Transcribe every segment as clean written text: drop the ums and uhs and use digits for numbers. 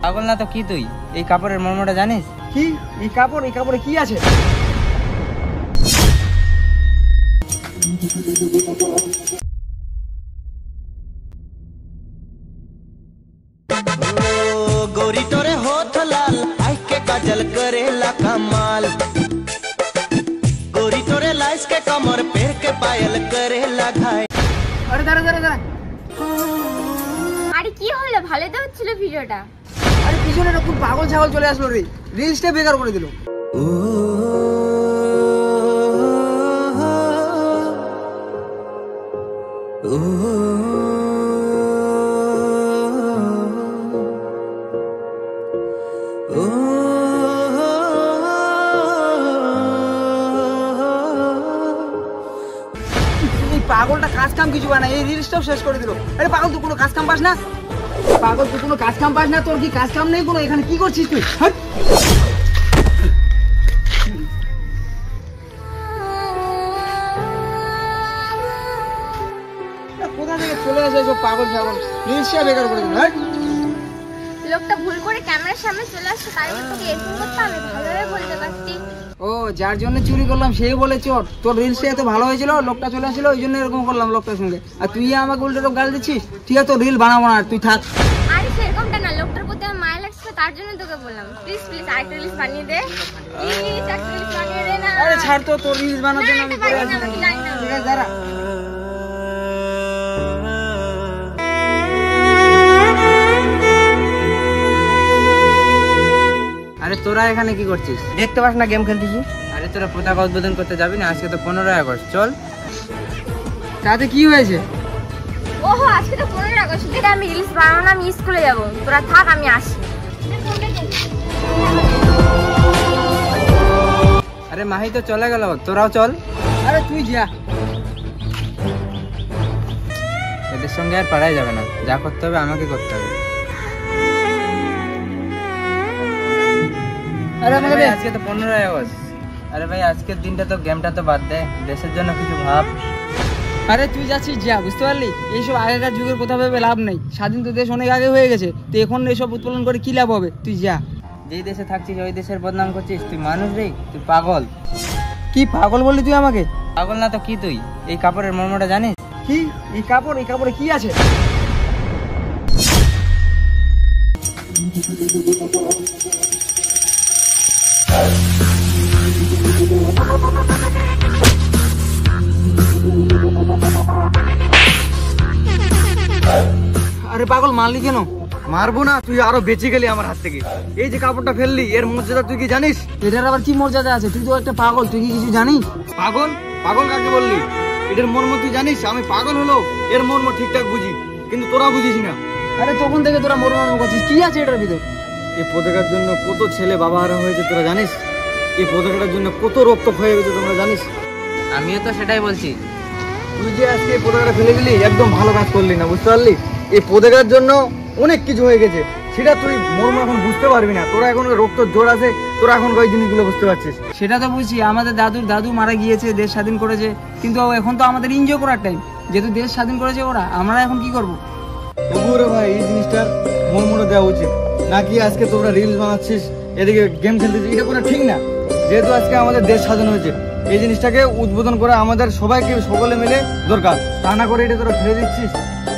পাগল না তো কি তুই? এই কাপড়ের মর্মটা জানিস? কি এই কাপড়ে কি আছে? गोरी तोरे होठ लाल आँख के काजल करेला कमाल, गोरी तोरे लाइस के कमर पैर के पायल करेला घायल। আরে দাঁড়া দাঁড়া দাঁড়া, আরে কি হলো? ভালোই তো হচ্ছিল ভিডিওটা। আরে পিছনে এরকম পাগল ছাগল চলে আসলো রে, রিলসটা বেকার করে দিল। পাগলটা কাজ কাম কিছু বানা, এই রিলসটাও শেষ করে দিল। আরে পাগল, তুই কোনো কাজ কাম পাস না? পাগল, তুই কোনো কাজ কাম পাস না? তোর কি কাজ কাম নেই কোনো? এখানে কি করছিস তুই? কোথা থেকে চলে আসে সব পাগল ছাগল, রিলসটা বেকার করে দিল। লোকটা ভুল করে ক্যামেরার সামনে চলে আসছে, তাই তো তোকে এরকম করতে হবে, ভালোভাবে বলতে পারতি। ও, যার জন্য চুরি করলাম সেই বলে চোর? তোর রিলসটা এত ভালো হয়েছিল, লোকটা চলে আসছিল, ওই জন্য এরকম করলাম লোকটার সঙ্গে। আর তুই আমাকে উল্টো গাল দিচ্ছিস? ঠিক আছে, তোর রিল বানাবো না, আর তুই থাক। আরে সেরকমটা না, লোকটার প্রতি আমার মায়া লাগছে, তার জন্য তোকে বললাম। প্লিজ প্লিজ আরেকটা রিলস বানিয়ে দে, প্লিজ একটা রিলস বানিয়ে দে না। আরে ছাড় তো, তোর রিলস বানানোর জন্য আমি করে আছি। ঠিক আছে, দাঁড়া। আরে তোরা এখানে কি করছিস? দেখতে পাস না গেম খেলতেছি? আরে তোরা পতাকা উদ্বোধন করতে যাবি না? আজকে তো 15ই আগস্ট, চল। তাতে কি হয়েছে? ওহো, আজকে তো 15 আগস্ট, দেখে আমি রিলস বানাবো না, আমি স্কুলে যাবো। তোরা থাক, আমি আসি। আরে মাহি তো চলে গেল, তোরাও চল। আরে তুই যা। এদের সঙ্গে আর পারাই যাবে না, যা করতে হবে আমাকে করতে হবে। আরে আমাকে ভাই, আজকে তো 15ই আগস্ট। আরে ভাই, আজকের দিনটা তো, গেমটা তো বাদ দে, দেশের জন্য কিছু ভাব। আরে তুই যাচ্ছিস যা, বুঝতে পারলি? এইসব আগেকার যুগের কথা ভেবে লাভ নেই, স্বাধীন তো দেশ অনেক আগে হয়ে গেছে, তো এখন এইসব উৎপাদন করে কি লাভ হবে? তুই যা। যেই দেশে থাকছিস ওই দেশের বদনাম করছিস, তুই মানুষ রে? তুই পাগল। কি পাগল বললি তুই আমাকে? পাগল না তো কি তুই? এই কাপড়ের মর্মটা জানিস? কি এই কাপড়ে কি আছে? আরে পাগল, মারলি কেন? মারবো না, তুই আরো বেঁচে গেলি আমার হাত থেকে। এই যে কাপড়টা ফেললি, এর মর্যাদা তুই কি জানিস? এটার আবার কি মর্যাদা আছে? তুই তো একটা পাগল, তুই কি কিছু জানিস? পাগল? পাগল কাকে বললি? এটার মর্ম তুই জানিস? আমি পাগল হলো এর মর্ম ঠিকঠাক বুঝি, কিন্তু তোরা বুঝিস না। আরে তখন থেকে তোরা মর্ম করছিস, কি আছে এটার ভিতর? এই পতাকার জন্য কত ছেলে বাবা হারা হয়েছে তোরা জানিস? এই পতাকাটার জন্য কত রক্ত হয়ে গেছে তোমরা জানিস? আমিও তো সেটাই বলছি। তুই যে আজকে এই পতাকাটা ফেলে দিলি, একদম ভালো কাজ করলি না, বুঝতে পারলি? এই পতাকার জন্য অনেক কিছু হয়ে গেছে, সেটা তুই মর্ম এখন বুঝতে পারবি না। তোরা এখন রক্ত জোর আছে, তোরা এখন ওই জিনিসগুলো বুঝতে পারছিস। সেটা তো বুঝছি, আমাদের দাদু মারা গিয়েছে, দেশ স্বাধীন করেছে, কিন্তু এখন তো আমাদের এনজয় করার টাইম, যেহেতু দেশ স্বাধীন করেছে ওরা, আমরা এখন কি করবো? তবুও রে ভাই, এই জিনিসটার মর্মটা দেওয়া উচিত নাকি? আজকে তোমরা রিলস বানাচ্ছিস, এদিকে গেম খেলতেছিস, এটা কোনো ঠিক না। যেহেতু আজকে আমাদের দেশ স্বাধীন হয়েছে, এই জিনিসটাকে উদ্বোধন করা আমাদের সবাইকে, সকলে মিলে দরকার। তা না করে এটা তোরা ফেলে দিচ্ছিস,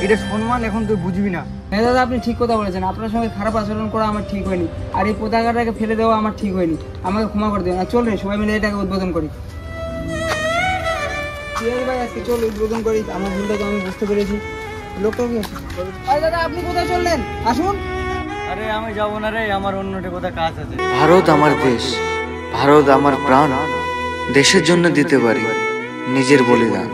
এটা সম্মান এখন তুই বুঝবি না। হ্যাঁ দাদা, আপনি ঠিক কথা বলেছেন, আপনার সঙ্গে খারাপ আচরণ করা আমার ঠিক হয়নি, আর এই পতাকাটাকে ফেলে দেওয়া আমার ঠিক হয়নি, আমাকে ক্ষমা করে দেবেন। আর চল রে, সবাই মিলে এটাকে উদ্বোধন করি। ভাই, আজকে চল উদ্বোধন করি, আমার ভুলটা তো আমি বুঝতে পেরেছি। লোকটা কি? আরে দাদা, আপনি কোথায় চললেন? আসুন। আরে আমি যাবো না রে, আমার অন্যটা কোথায় কাজ আছে। ভারত আমার দেশ, ভারত আমার প্রাণ, দেশের জন্য দিতে পারি নিজের বলিদান।